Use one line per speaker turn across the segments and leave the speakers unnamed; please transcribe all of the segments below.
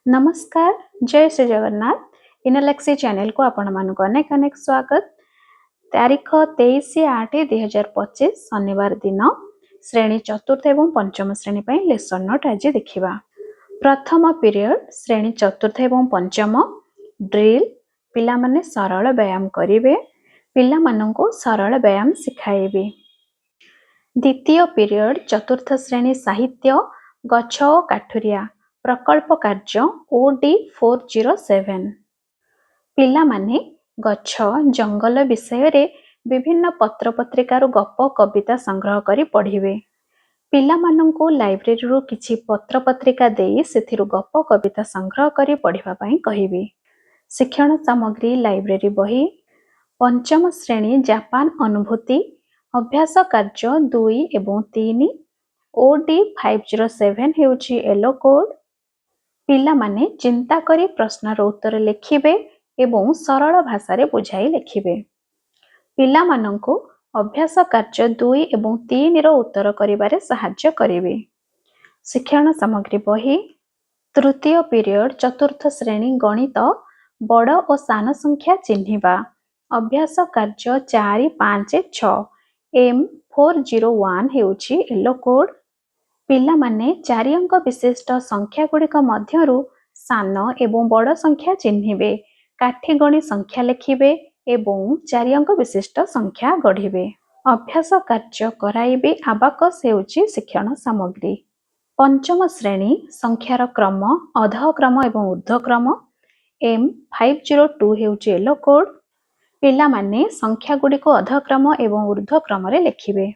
नमस्कार, जय श्री जगन्नाथ। इनलेक्सी चैनल को आपण मानक अनेक अनेक स्वागत। तारीख 23/8/2025 शनिवार दिन श्रेणी चतुर्थ एवं पंचम श्रेणी पर लेसन नोट आज देखा। प्रथम पीरियड श्रेणी चतुर्थ एवं पंचम ड्रिल पिला माने सरल व्यायाम करेंगे, पिला माननको सरल व्यायाम सिखाइबे। द्वितीय पीरियड चतुर्थ श्रेणी साहित्य गछ और काठुरिया प्रकल्प कार्य OD 407 पिला माने गछ जंगल विषय रे विभिन्न पत्र पत्रिकार गप कविता संग्रह करी पढ़िबे। पिला माननको लाइब्रेरी रु किछि पत्र पत्रिका देई सेथिरु गप कविता संग्रह करी पढ़िबा पई कहिबे। शिक्षण सामग्री लाइब्रेरी बही पंचम श्रेणी जापान अनुभूति अभ्यास कार्य 2 एवं 3 OD 507 हेउछि येलो कोड। पिला माने चिंता करी प्रश्नर उत्तर लिखिबे एवं सरल भाषा रे बुझाई लिखिबे। पिला माननको अभ्यास कार्य 2 एवं 3 रो उत्तर करिबारे सहाय्य करिवे। शिक्षण सामग्री बही तृतीय पीरियड चतुर्थ श्रेणी गणित बड़ और सान संख्या चिन्हिबा अभ्यास कार्य 4 5 6 M401 हेउछि येलो कोड। पिला माने 4 अंक विशिष्ट संख्या गुड़िक मध्यरु सान एवं बड़ संख्या चिन्हिबे, काठी गणी संख्या लिखिबे एवं 4 अंक विशिष्ट संख्या गढ़िबे। अभ्यास कार्य कराइबे आबाकस हेउछि शिक्षण सामग्री। पंचम श्रेणी संख्यार क्रम अधक्रम एवं ऊर्ध्वक्रम M502 हेउछि येलो कोड। पिला माने संख्या गुड़िक अधक्रम एवं ऊर्ध्वक्रम रे लिखिबे।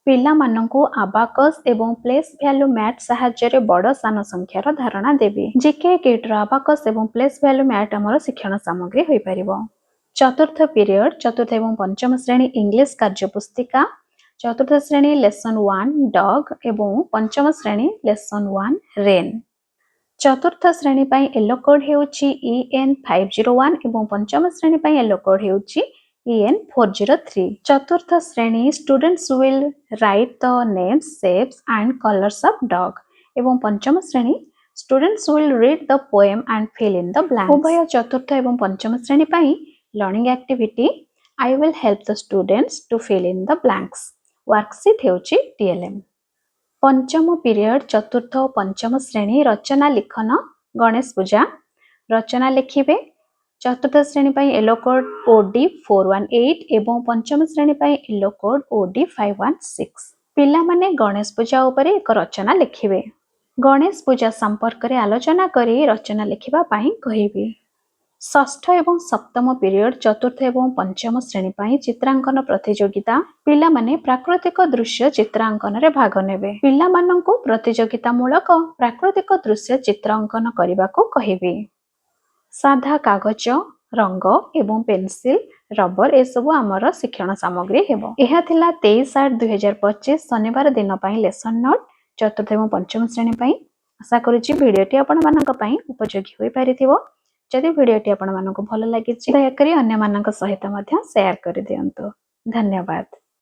पिला माननको आबाकस एवं प्लेस वैल्यू मैट सहाय्य बड़ सान संख्यार धारणा देबे। जीके किट आबाकस एवं प्लेस वैल्यू मैट हमर शिक्षण सामग्री होई परिबो। चतुर्थ पीरियड चतुर्थ एवं पंचम श्रेणी इंग्लिश कार्य पुस्तिका चतुर्थ श्रेणी लेसन 1 डॉग एवं पंचम श्रेणी लेसन 1 रेन। चतुर्थ श्रेणी पई येलो कोड हेउछि EN 501 एवं पंचम श्रेणी पई येलो कोड हेउछि EN 403। चतुर्थ श्रेणी students will write the names shapes and colours of dog एवं पंचम श्रेणी students will read the poem and fill in the blanks. उभय चतुर्थ एवं पंचम श्रेणी पई learning activity I will help the students to fill in the blanks worksheet हेउछि TLM। पंचम पीरियड चतुर्थ और पंचम श्रेणी रचना लिखन गणेश पूजा रचना लिखिबे। चतुर्थ श्रेणी पई येलो कोड OD 418 एवं पंचम श्रेणी पई येलो कोड OD 516। पिला माने गणेश पूजा उपरे एक रचना लिखिबे। गणेश पूजा संपर्क रे आलोचना करी रचना लिखिबा पई कहिबे। षष्ठ एवं सप्तम पीरियड चतुर्थ एवं पंचम श्रेणी पई चित्रांकन प्रतियोगिता पिला माने प्राकृतिक दृश्य चित्रांकन रे भाग नेबे। पिला माननको प्रतियोगिता मूलक प्राकृतिक दृश्य चित्रांकन करिबा को कहिबे। साधा कागज रंग एवं पेंसिल रबर ए सब आमर शिक्षण सामग्री हेबो। एहा थिला 23/8/2025 शनिवार दिन पई लेसन नोट चतुर्थ एवं पंचम श्रेणी पई। आशा करूची भिडियोटी आपण मानक पई उपयोगी होई पारिथिबो। जदि भिडियोटी आपण मानक भल लागि दया करी अन्य मानक सहित मध्य शेयर कर दियंतु। धन्यवाद।